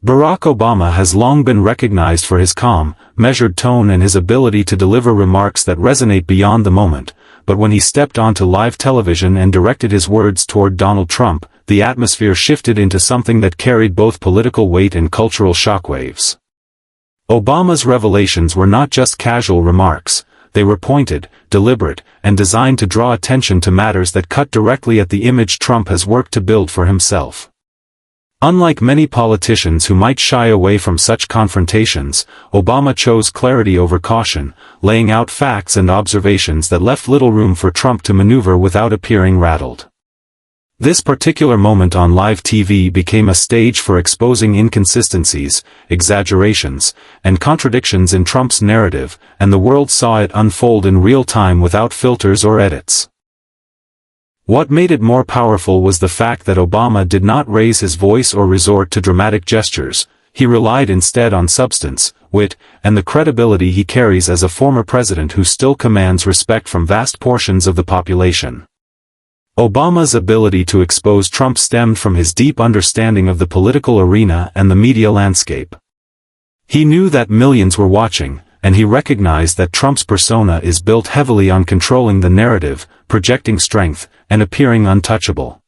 Barack Obama has long been recognized for his calm, measured tone and his ability to deliver remarks that resonate beyond the moment, but when he stepped onto live television and directed his words toward Donald Trump, the atmosphere shifted into something that carried both political weight and cultural shockwaves. Obama's revelations were not just casual remarks, they were pointed, deliberate, and designed to draw attention to matters that cut directly at the image Trump has worked to build for himself. Unlike many politicians who might shy away from such confrontations, Obama chose clarity over caution, laying out facts and observations that left little room for Trump to maneuver without appearing rattled. This particular moment on live TV became a stage for exposing inconsistencies, exaggerations, and contradictions in Trump's narrative, and the world saw it unfold in real time without filters or edits. What made it more powerful was the fact that Obama did not raise his voice or resort to dramatic gestures. He relied instead on substance, wit, and the credibility he carries as a former president who still commands respect from vast portions of the population. Obama's ability to expose Trump stemmed from his deep understanding of the political arena and the media landscape. He knew that millions were watching, and he recognized that Trump's persona is built heavily on controlling the narrative, projecting strength, and appearing untouchable.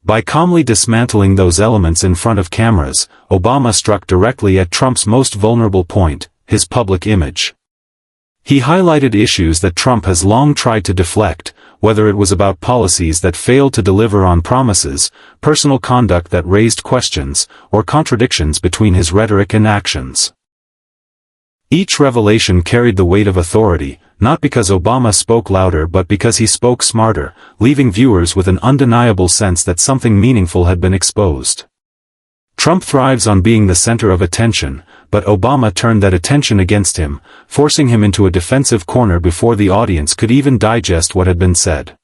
By calmly dismantling those elements in front of cameras, Obama struck directly at Trump's most vulnerable point, his public image. He highlighted issues that Trump has long tried to deflect, whether it was about policies that failed to deliver on promises, personal conduct that raised questions, or contradictions between his rhetoric and actions. Each revelation carried the weight of authority, not because Obama spoke louder but because he spoke smarter, leaving viewers with an undeniable sense that something meaningful had been exposed. Trump thrives on being the center of attention, but Obama turned that attention against him, forcing him into a defensive corner before the audience could even digest what had been said.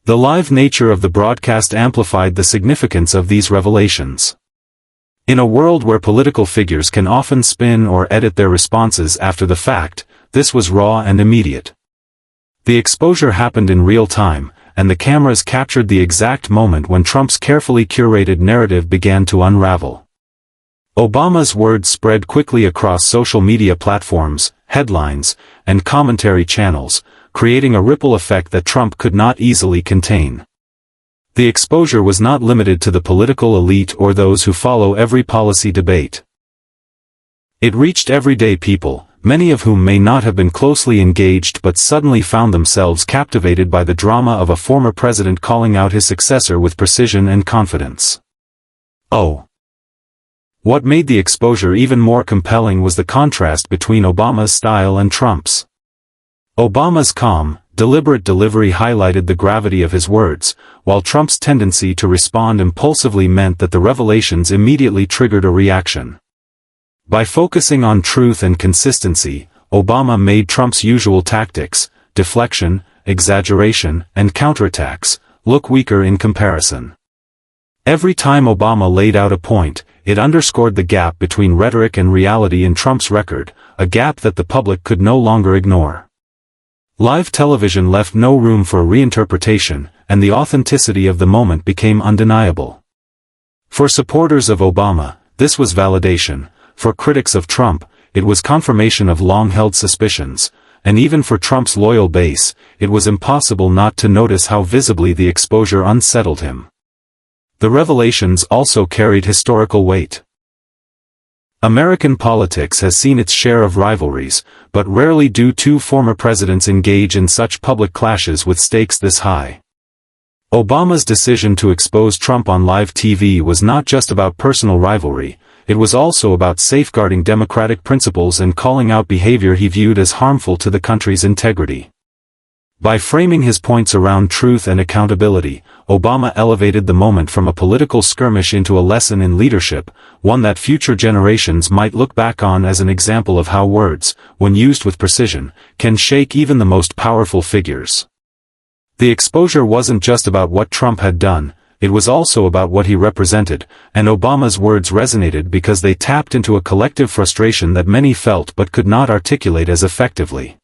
The live nature of the broadcast amplified the significance of these revelations. In a world where political figures can often spin or edit their responses after the fact, this was raw and immediate. The exposure happened in real time, and the cameras captured the exact moment when Trump's carefully curated narrative began to unravel. Obama's words spread quickly across social media platforms, headlines, and commentary channels, creating a ripple effect that Trump could not easily contain. The exposure was not limited to the political elite or those who follow every policy debate. It reached everyday people, many of whom may not have been closely engaged but suddenly found themselves captivated by the drama of a former president calling out his successor with precision and confidence. Oh! What made the exposure even more compelling was the contrast between Obama's style and Trump's. Obama's calm, deliberate delivery highlighted the gravity of his words, while Trump's tendency to respond impulsively meant that the revelations immediately triggered a reaction. By focusing on truth and consistency, Obama made Trump's usual tactics, deflection, exaggeration, and counterattacks, look weaker in comparison. Every time Obama laid out a point, it underscored the gap between rhetoric and reality in Trump's record, a gap that the public could no longer ignore. Live television left no room for reinterpretation, and the authenticity of the moment became undeniable. For supporters of Obama, this was validation. For critics of Trump, it was confirmation of long-held suspicions, and even for Trump's loyal base, it was impossible not to notice how visibly the exposure unsettled him. The revelations also carried historical weight. American politics has seen its share of rivalries, but rarely do two former presidents engage in such public clashes with stakes this high. Obama's decision to expose Trump on live TV was not just about personal rivalry, it was also about safeguarding democratic principles and calling out behavior he viewed as harmful to the country's integrity. By framing his points around truth and accountability, Obama elevated the moment from a political skirmish into a lesson in leadership, one that future generations might look back on as an example of how words, when used with precision, can shake even the most powerful figures. The exposure wasn't just about what Trump had done, it was also about what he represented, and Obama's words resonated because they tapped into a collective frustration that many felt but could not articulate as effectively.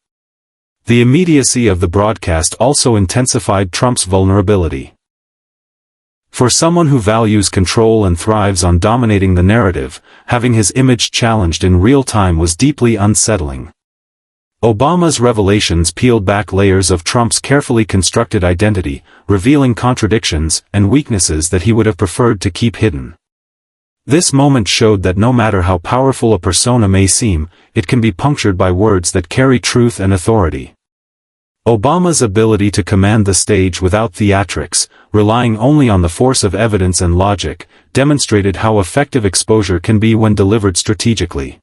The immediacy of the broadcast also intensified Trump's vulnerability. For someone who values control and thrives on dominating the narrative, having his image challenged in real time was deeply unsettling. Obama's revelations peeled back layers of Trump's carefully constructed identity, revealing contradictions and weaknesses that he would have preferred to keep hidden. This moment showed that no matter how powerful a persona may seem, it can be punctured by words that carry truth and authority. Obama's ability to command the stage without theatrics, relying only on the force of evidence and logic, demonstrated how effective exposure can be when delivered strategically.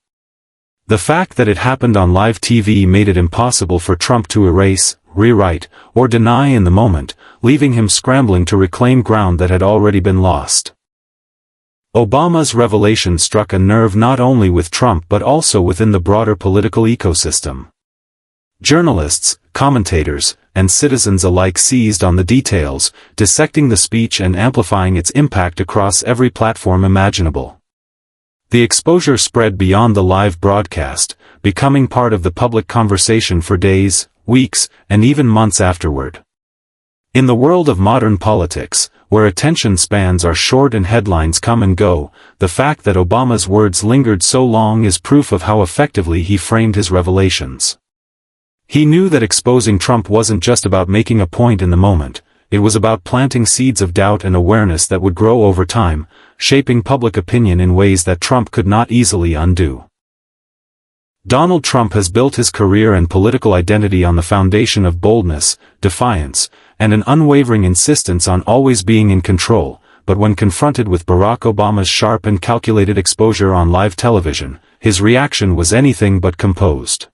The fact that it happened on live TV made it impossible for Trump to erase, rewrite, or deny in the moment, leaving him scrambling to reclaim ground that had already been lost. Obama's revelation struck a nerve not only with Trump but also within the broader political ecosystem. Journalists, commentators, and citizens alike seized on the details, dissecting the speech and amplifying its impact across every platform imaginable. The exposure spread beyond the live broadcast, becoming part of the public conversation for days, weeks, and even months afterward. In the world of modern politics, where attention spans are short and headlines come and go, the fact that Obama's words lingered so long is proof of how effectively he framed his revelations. He knew that exposing Trump wasn't just about making a point in the moment, it was about planting seeds of doubt and awareness that would grow over time, shaping public opinion in ways that Trump could not easily undo. Donald Trump has built his career and political identity on the foundation of boldness, defiance, and an unwavering insistence on always being in control, but when confronted with Barack Obama's sharp and calculated exposure on live television, his reaction was anything but composed.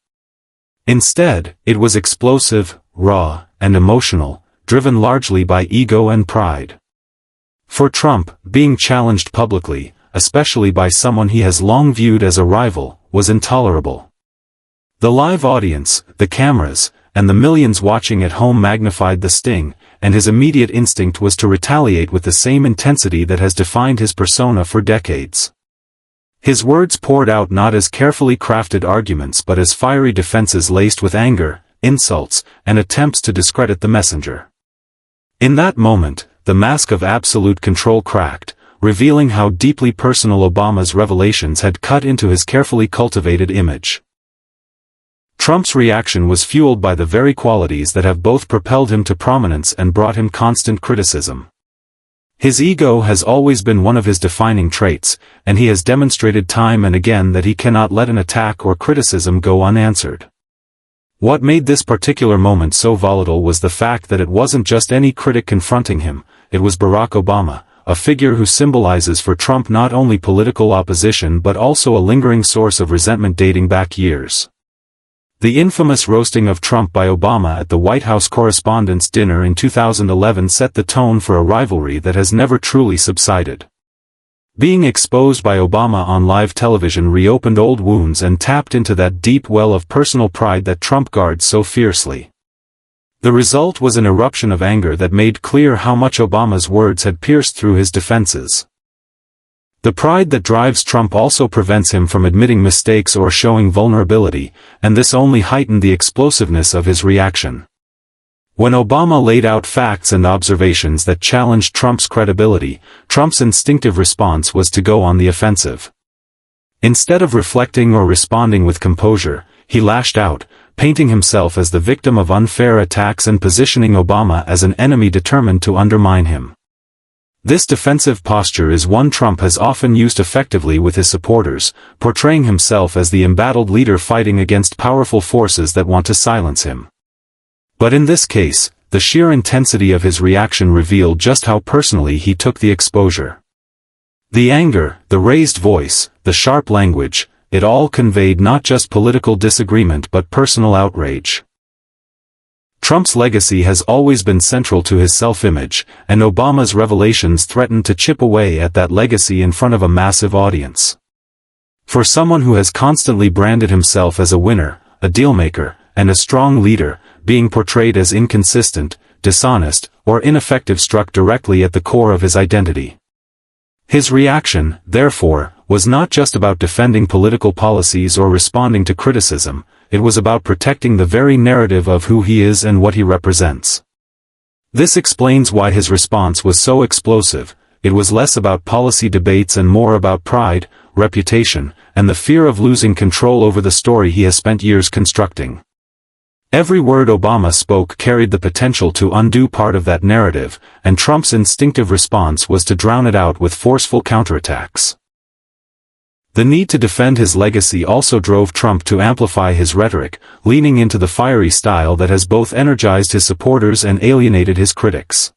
Instead, it was explosive, raw, and emotional, driven largely by ego and pride. For Trump, being challenged publicly, especially by someone he has long viewed as a rival, was intolerable. The live audience, the cameras, and the millions watching at home magnified the sting, and his immediate instinct was to retaliate with the same intensity that has defined his persona for decades. His words poured out not as carefully crafted arguments but as fiery defenses laced with anger, insults, and attempts to discredit the messenger. In that moment, the mask of absolute control cracked, revealing how deeply personal Obama's revelations had cut into his carefully cultivated image. Trump's reaction was fueled by the very qualities that have both propelled him to prominence and brought him constant criticism. His ego has always been one of his defining traits, and he has demonstrated time and again that he cannot let an attack or criticism go unanswered. What made this particular moment so volatile was the fact that it wasn't just any critic confronting him, it was Barack Obama, a figure who symbolizes for Trump not only political opposition but also a lingering source of resentment dating back years. The infamous roasting of Trump by Obama at the White House Correspondents' Dinner in 2011 set the tone for a rivalry that has never truly subsided. Being exposed by Obama on live television reopened old wounds and tapped into that deep well of personal pride that Trump guards so fiercely. The result was an eruption of anger that made clear how much Obama's words had pierced through his defenses. The pride that drives Trump also prevents him from admitting mistakes or showing vulnerability, and this only heightened the explosiveness of his reaction. When Obama laid out facts and observations that challenged Trump's credibility, Trump's instinctive response was to go on the offensive. Instead of reflecting or responding with composure, he lashed out, painting himself as the victim of unfair attacks and positioning Obama as an enemy determined to undermine him. This defensive posture is one Trump has often used effectively with his supporters, portraying himself as the embattled leader fighting against powerful forces that want to silence him. But in this case, the sheer intensity of his reaction revealed just how personally he took the exposure. The anger, the raised voice, the sharp language, it all conveyed not just political disagreement but personal outrage. Trump's legacy has always been central to his self-image, and Obama's revelations threatened to chip away at that legacy in front of a massive audience. For someone who has constantly branded himself as a winner, a dealmaker, and a strong leader, being portrayed as inconsistent, dishonest, or ineffective struck directly at the core of his identity. His reaction, therefore, was not just about defending political policies or responding to criticism, it was about protecting the very narrative of who he is and what he represents. This explains why his response was so explosive. It was less about policy debates and more about pride, reputation, and the fear of losing control over the story he has spent years constructing. Every word Obama spoke carried the potential to undo part of that narrative, and Trump's instinctive response was to drown it out with forceful counterattacks. The need to defend his legacy also drove Trump to amplify his rhetoric, leaning into the fiery style that has both energized his supporters and alienated his critics.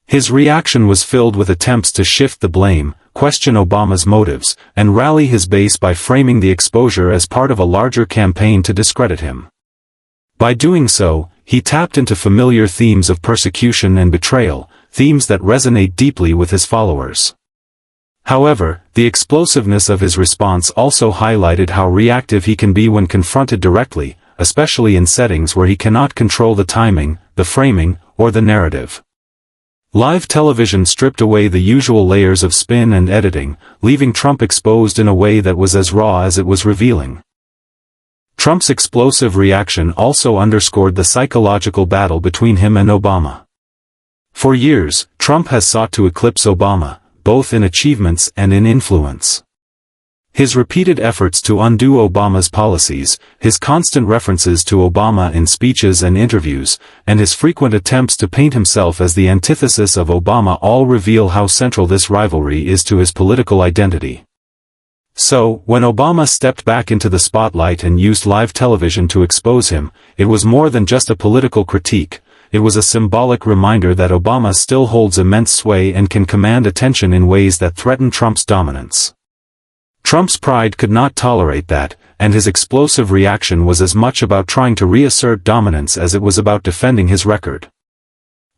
His reaction was filled with attempts to shift the blame, question Obama's motives, and rally his base by framing the exposure as part of a larger campaign to discredit him. By doing so, he tapped into familiar themes of persecution and betrayal, themes that resonate deeply with his followers. However, the explosiveness of his response also highlighted how reactive he can be when confronted directly, especially in settings where he cannot control the timing, the framing, or the narrative. Live television stripped away the usual layers of spin and editing, leaving Trump exposed in a way that was as raw as it was revealing. Trump's explosive reaction also underscored the psychological battle between him and Obama. For years, Trump has sought to eclipse Obama, both in achievements and in influence. His repeated efforts to undo Obama's policies, his constant references to Obama in speeches and interviews, and his frequent attempts to paint himself as the antithesis of Obama all reveal how central this rivalry is to his political identity. So, when Obama stepped back into the spotlight and used live television to expose him, it was more than just a political critique. It was a symbolic reminder that Obama still holds immense sway and can command attention in ways that threaten Trump's dominance. Trump's pride could not tolerate that, and his explosive reaction was as much about trying to reassert dominance as it was about defending his record.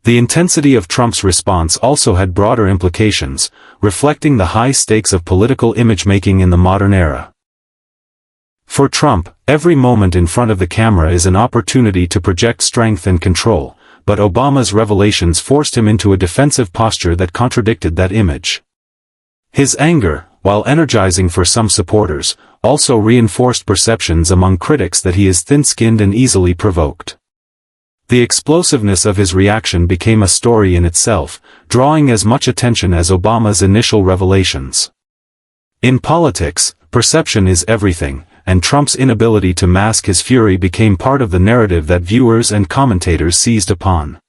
The intensity of Trump's response also had broader implications, reflecting the high stakes of political image-making in the modern era. For Trump, every moment in front of the camera is an opportunity to project strength and control, but Obama's revelations forced him into a defensive posture that contradicted that image. His anger, while energizing for some supporters, also reinforced perceptions among critics that he is thin-skinned and easily provoked. The explosiveness of his reaction became a story in itself, drawing as much attention as Obama's initial revelations. In politics, perception is everything, and Trump's inability to mask his fury became part of the narrative that viewers and commentators seized upon.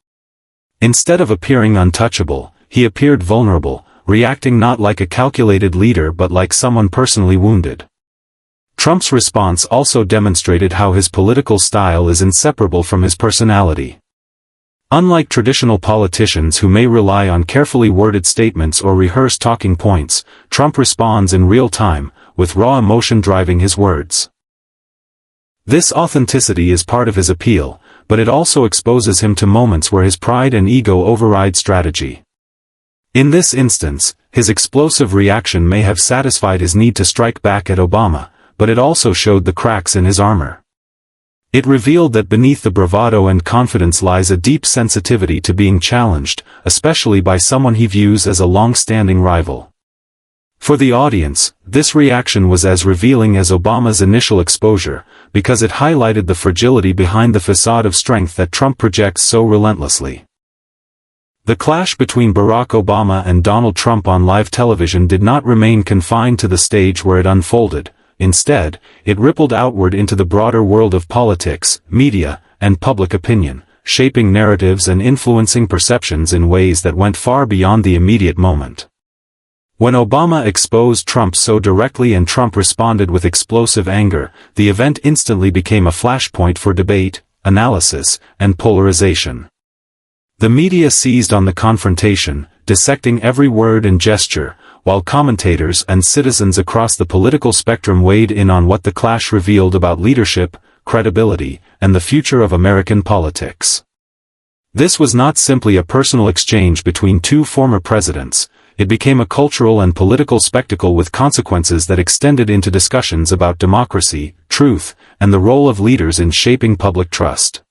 Instead of appearing untouchable, he appeared vulnerable, reacting not like a calculated leader but like someone personally wounded. Trump's response also demonstrated how his political style is inseparable from his personality. Unlike traditional politicians who may rely on carefully worded statements or rehearsed talking points, Trump responds in real time, with raw emotion driving his words. This authenticity is part of his appeal, but it also exposes him to moments where his pride and ego override strategy. In this instance, his explosive reaction may have satisfied his need to strike back at Obama, but it also showed the cracks in his armor. It revealed that beneath the bravado and confidence lies a deep sensitivity to being challenged, especially by someone he views as a long-standing rival. For the audience, this reaction was as revealing as Obama's initial exposure, because it highlighted the fragility behind the facade of strength that Trump projects so relentlessly. The clash between Barack Obama and Donald Trump on live television did not remain confined to the stage where it unfolded. Instead, it rippled outward into the broader world of politics, media, and public opinion, shaping narratives and influencing perceptions in ways that went far beyond the immediate moment. When Obama exposed Trump so directly and Trump responded with explosive anger, the event instantly became a flashpoint for debate, analysis, and polarization. The media seized on the confrontation, dissecting every word and gesture, while commentators and citizens across the political spectrum weighed in on what the clash revealed about leadership, credibility, and the future of American politics. This was not simply a personal exchange between two former presidents. It became a cultural and political spectacle with consequences that extended into discussions about democracy, truth, and the role of leaders in shaping public trust.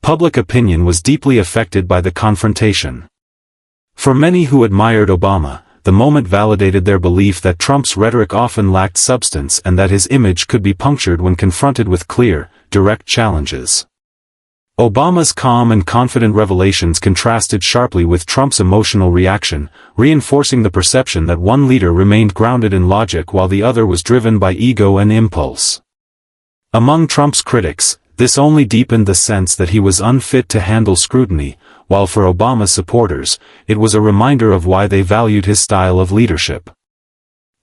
Public opinion was deeply affected by the confrontation. For many who admired Obama, the moment validated their belief that Trump's rhetoric often lacked substance and that his image could be punctured when confronted with clear, direct challenges. Obama's calm and confident revelations contrasted sharply with Trump's emotional reaction, reinforcing the perception that one leader remained grounded in logic while the other was driven by ego and impulse. Among Trump's critics, this only deepened the sense that he was unfit to handle scrutiny, while for Obama's supporters, it was a reminder of why they valued his style of leadership.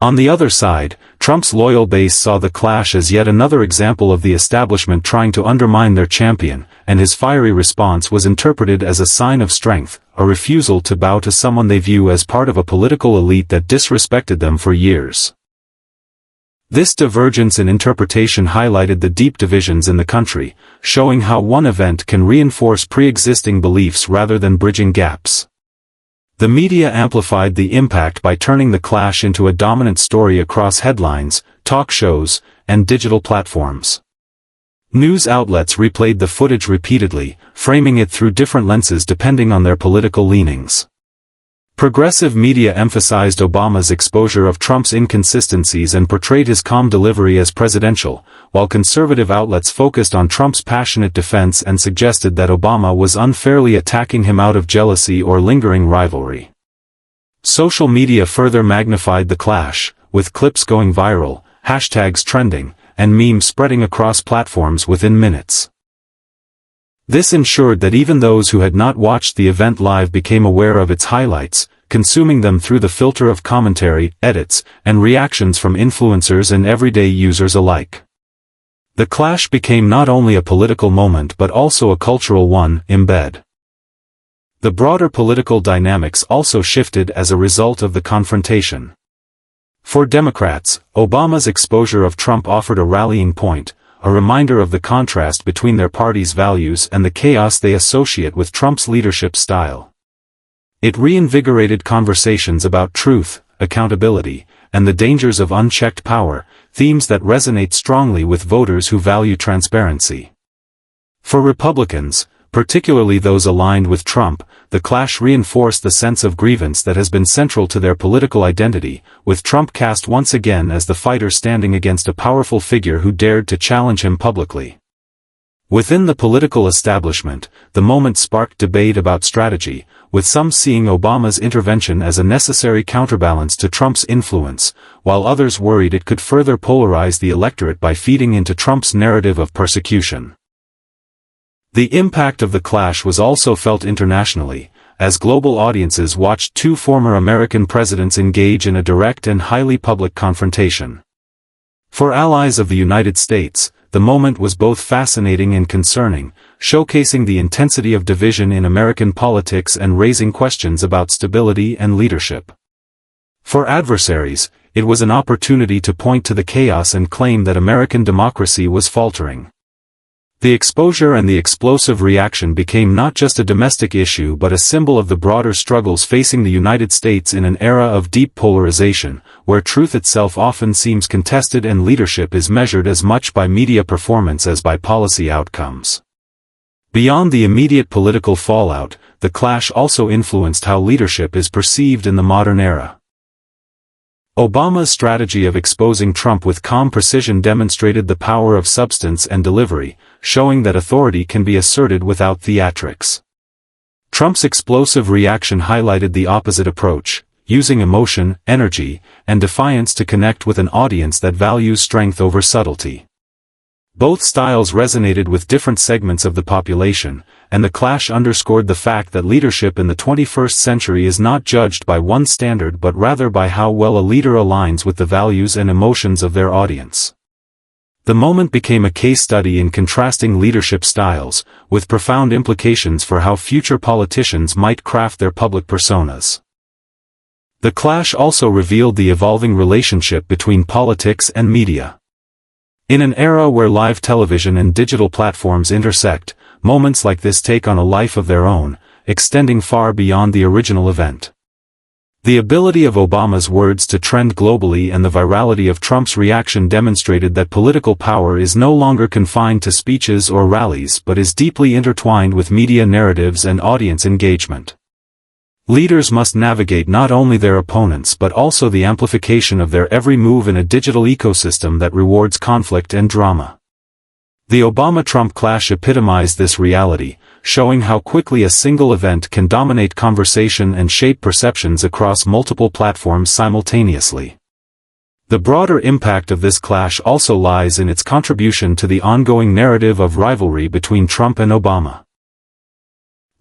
On the other side, Trump's loyal base saw the clash as yet another example of the establishment trying to undermine their champion, and his fiery response was interpreted as a sign of strength, a refusal to bow to someone they view as part of a political elite that disrespected them for years. This divergence in interpretation highlighted the deep divisions in the country, showing how one event can reinforce pre-existing beliefs rather than bridging gaps. The media amplified the impact by turning the clash into a dominant story across headlines, talk shows, and digital platforms. News outlets replayed the footage repeatedly, framing it through different lenses depending on their political leanings. Progressive media emphasized Obama's exposure of Trump's inconsistencies and portrayed his calm delivery as presidential, while conservative outlets focused on Trump's passionate defense and suggested that Obama was unfairly attacking him out of jealousy or lingering rivalry. Social media further magnified the clash, with clips going viral, hashtags trending, and memes spreading across platforms within minutes. This ensured that even those who had not watched the event live became aware of its highlights, consuming them through the filter of commentary, edits, and reactions from influencers and everyday users alike. The clash became not only a political moment but also a cultural one, embed. The broader political dynamics also shifted as a result of the confrontation. For Democrats, Obama's exposure of Trump offered a rallying point, a reminder of the contrast between their party's values and the chaos they associate with Trump's leadership style. It reinvigorated conversations about truth, accountability, and the dangers of unchecked power, themes that resonate strongly with voters who value transparency. For Republicans, particularly those aligned with Trump, the clash reinforced the sense of grievance that has been central to their political identity, with Trump cast once again as the fighter standing against a powerful figure who dared to challenge him publicly. Within the political establishment, the moment sparked debate about strategy, with some seeing Obama's intervention as a necessary counterbalance to Trump's influence, while others worried it could further polarize the electorate by feeding into Trump's narrative of persecution. The impact of the clash was also felt internationally, as global audiences watched two former American presidents engage in a direct and highly public confrontation. For allies of the United States, the moment was both fascinating and concerning, showcasing the intensity of division in American politics and raising questions about stability and leadership. For adversaries, it was an opportunity to point to the chaos and claim that American democracy was faltering. The exposure and the explosive reaction became not just a domestic issue but a symbol of the broader struggles facing the United States in an era of deep polarization, where truth itself often seems contested and leadership is measured as much by media performance as by policy outcomes. Beyond the immediate political fallout, the clash also influenced how leadership is perceived in the modern era. Obama's strategy of exposing Trump with calm precision demonstrated the power of substance and delivery, showing that authority can be asserted without theatrics. Trump's explosive reaction highlighted the opposite approach, using emotion, energy, and defiance to connect with an audience that values strength over subtlety. Both styles resonated with different segments of the population, and the clash underscored the fact that leadership in the 21st century is not judged by one standard but rather by how well a leader aligns with the values and emotions of their audience. The moment became a case study in contrasting leadership styles, with profound implications for how future politicians might craft their public personas. The clash also revealed the evolving relationship between politics and media. In an era where live television and digital platforms intersect, moments like this take on a life of their own, extending far beyond the original event. The ability of Obama's words to trend globally and the virality of Trump's reaction demonstrated that political power is no longer confined to speeches or rallies but is deeply intertwined with media narratives and audience engagement. Leaders must navigate not only their opponents but also the amplification of their every move in a digital ecosystem that rewards conflict and drama. The Obama-Trump clash epitomized this reality, showing how quickly a single event can dominate conversation and shape perceptions across multiple platforms simultaneously. The broader impact of this clash also lies in its contribution to the ongoing narrative of rivalry between Trump and Obama.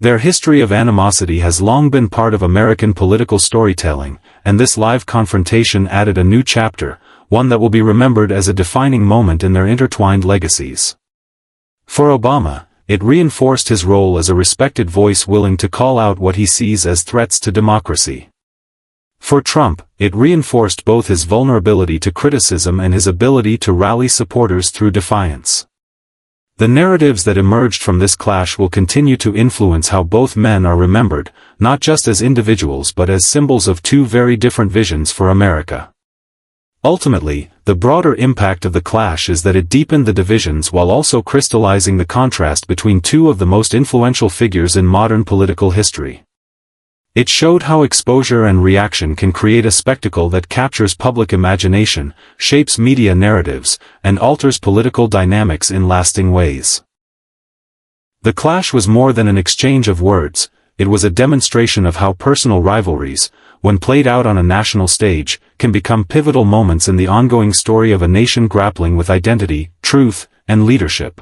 Their history of animosity has long been part of American political storytelling, and this live confrontation added a new chapter, one that will be remembered as a defining moment in their intertwined legacies. For Obama, it reinforced his role as a respected voice willing to call out what he sees as threats to democracy. For Trump, it reinforced both his vulnerability to criticism and his ability to rally supporters through defiance. The narratives that emerged from this clash will continue to influence how both men are remembered, not just as individuals but as symbols of two very different visions for America. Ultimately, the broader impact of the clash is that it deepened the divisions while also crystallizing the contrast between two of the most influential figures in modern political history. It showed how exposure and reaction can create a spectacle that captures public imagination, shapes media narratives, and alters political dynamics in lasting ways. The clash was more than an exchange of words, it was a demonstration of how personal rivalries, when played out on a national stage, can become pivotal moments in the ongoing story of a nation grappling with identity, truth, and leadership.